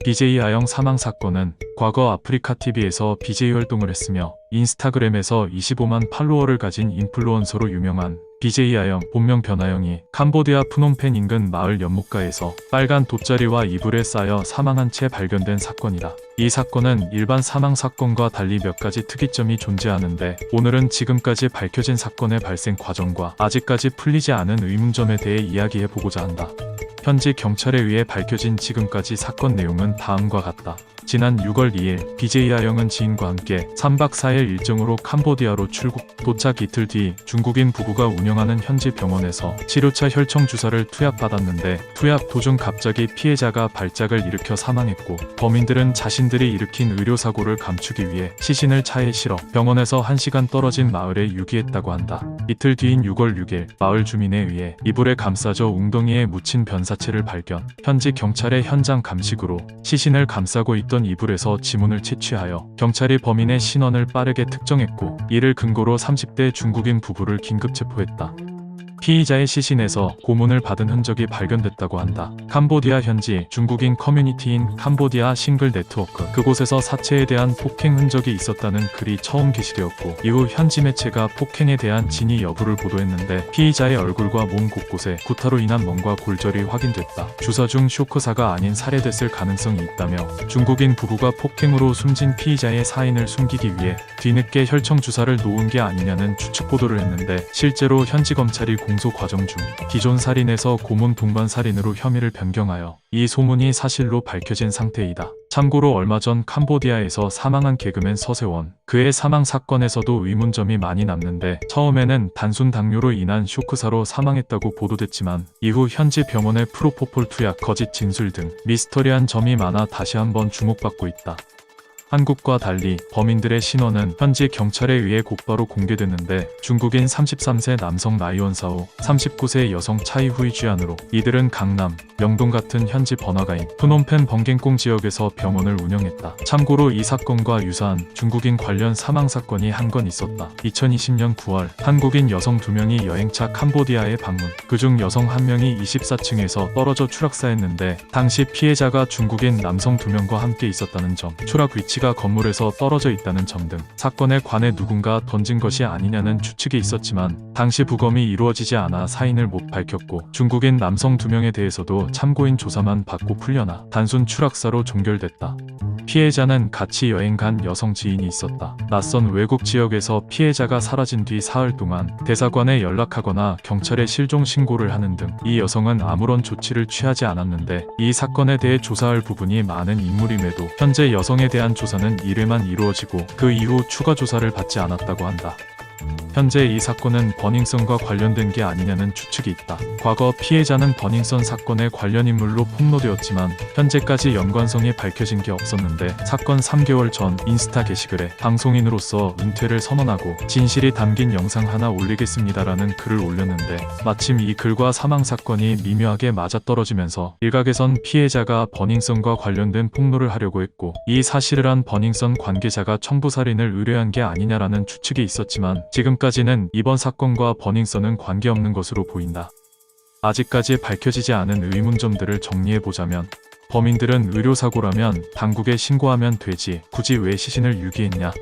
BJ 아영 사망 사건은 과거 아프리카TV에서 BJ 활동을 했으며 인스타그램에서 25만 팔로워를 가진 인플루언서로 유명한 BJ 아영, 본명 변아영이 캄보디아 프놈펜 인근 마을 연못가에서 빨간 돗자리와 이불에 쌓여 사망한 채 발견된 사건이다. 이 사건은 일반 사망 사건과 달리 몇 가지 특이점이 존재하는데, 오늘은 지금까지 밝혀진 사건의 발생 과정과 아직까지 풀리지 않은 의문점에 대해 이야기해보고자 한다. 현지 경찰에 의해 밝혀진 지금까지 사건 내용은 다음과 같다. 지난 6월 2일 BJ 아영은 지인과 함께 3박 4일 일정으로 캄보디아로 출국. 도착 이틀 뒤 중국인 부부가 운영하는 현지 병원에서 치료차 혈청 주사를 투약받았는데, 투약 도중 갑자기 피해자가 발작을 일으켜 사망했고, 범인들은 자신들이 일으킨 의료사고를 감추기 위해 시신을 차에 실어 병원에서 1시간 떨어진 마을에 유기했다고 한다. 이틀 뒤인 6월 6일 마을 주민에 의해 이불에 감싸져 웅덩이에 묻힌 변사체를 발견. 현지 경찰의 현장 감식으로 시신을 감싸고 있던 이불에서 지문을 채취하여 경찰이 범인의 신원을 빠르게 특정했고, 이를 근거로 30대 중국인 부부를 긴급 체포했다. 피의자의 시신에서 고문을 받은 흔적이 발견됐다고 한다. 캄보디아 현지 중국인 커뮤니티인 캄보디아 싱글 네트워크, 그곳에서 사체에 대한 폭행 흔적이 있었다는 글이 처음 게시되었고, 이후 현지 매체가 폭행에 대한 진위 여부를 보도했는데, 피의자의 얼굴과 몸 곳곳에 구타로 인한 멍과 골절이 확인됐다. 주사 중 쇼크사가 아닌 살해됐을 가능성이 있다며, 중국인 부부가 폭행으로 숨진 피의자의 사인을 숨기기 위해 뒤늦게 혈청 주사를 놓은 게 아니냐는 추측 보도를 했는데, 실제로 현지 검찰이 공소 과정 중 기존 살인에서 고문 동반 살인으로 혐의를 변경하여 이 소문이 사실로 밝혀진 상태이다. 참고로 얼마 전 캄보디아에서 사망한 개그맨 서세원, 그의 사망 사건에서도 의문점이 많이 남는데, 처음에는 단순 당뇨로 인한 쇼크사로 사망했다고 보도됐지만, 이후 현지 병원의 프로포폴 투약, 거짓 진술 등 미스터리한 점이 많아 다시 한번 주목받고 있다. 한국과 달리 범인들의 신원은 현지 경찰에 의해 곧바로 공개됐는데, 중국인 33세 남성 라이원사오, 39세 여성 차이 후이쥐안으로, 이들은 강남, 명동 같은 현지 번화가인 프놈펜 번갱콩 지역에서 병원을 운영했다. 참고로 이 사건과 유사한 중국인 관련 사망 사건이 한 건 있었다. 2020년 9월 한국인 여성 2명이 여행차 캄보디아에 방문, 그중 여성 1명이 24층에서 떨어져 추락사했는데, 당시 피해자가 중국인 남성 2명과 함께 있었다는 점, 추락 위치가 건물에서 떨어져 있다는 점 등 사건에 관해 누군가 던진 것이 아니냐는 추측이 있었지만, 당시 부검이 이루어지지 않아 사인을 못 밝혔고, 중국인 남성 2명에 대해서도 참고인 조사만 받고 풀려나 단순 추락사로 종결됐다. 피해자는 같이 여행 간 여성 지인이 있었다. 낯선 외국 지역에서 피해자가 사라진 뒤 사흘 동안 대사관에 연락하거나 경찰에 실종 신고를 하는 등 이 여성은 아무런 조치를 취하지 않았는데, 이 사건에 대해 조사할 부분이 많은 인물임에도 현재 여성에 대한 조사는 1회만 이루어지고 그 이후 추가 조사를 받지 않았다고 한다. 현재 이 사건은 버닝썬과 관련된 게 아니냐는 추측이 있다. 과거 피해자는 버닝썬 사건의 관련 인물로 폭로되었지만 현재까지 연관성이 밝혀진 게 없었는데, 사건 3개월 전 인스타 게시글에 방송인으로서 은퇴를 선언하고 진실이 담긴 영상 하나 올리겠습니다라는 글을 올렸는데, 마침 이 글과 사망 사건이 미묘하게 맞아떨어지면서 일각에선 피해자가 버닝썬과 관련된 폭로를 하려고 했고, 이 사실을 한 버닝썬 관계자가 청부살인을 의뢰한 게 아니냐라는 추측이 있었지만, 지금까지는 이번 사건과 버닝썬은 관계없는 것으로 보인다. 아직까지 밝혀지지 않은 의문점들을 정리해보자면, 범인들은 의료사고라면 당국에 신고하면 되지 굳이 왜 시신을 유기했냐?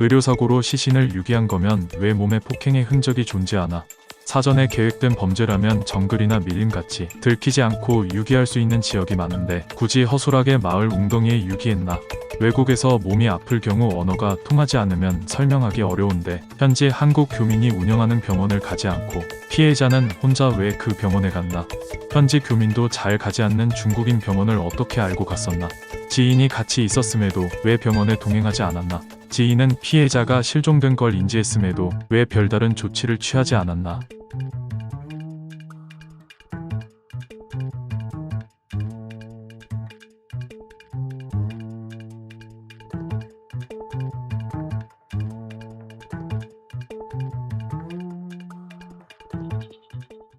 의료사고로 시신을 유기한 거면 왜 몸에 폭행의 흔적이 존재하나? 사전에 계획된 범죄라면 정글이나 밀림같이 들키지 않고 유기할 수 있는 지역이 많은데 굳이 허술하게 마을 웅덩이에 유기했나? 외국에서 몸이 아플 경우 언어가 통하지 않으면 설명하기 어려운데, 현지 한국 교민이 운영하는 병원을 가지 않고 피해자는 혼자 왜 그 병원에 갔나? 현지 교민도 잘 가지 않는 중국인 병원을 어떻게 알고 갔었나? 지인이 같이 있었음에도 왜 병원에 동행하지 않았나? 지인은 피해자가 실종된 걸 인지했음에도 왜 별다른 조치를 취하지 않았나?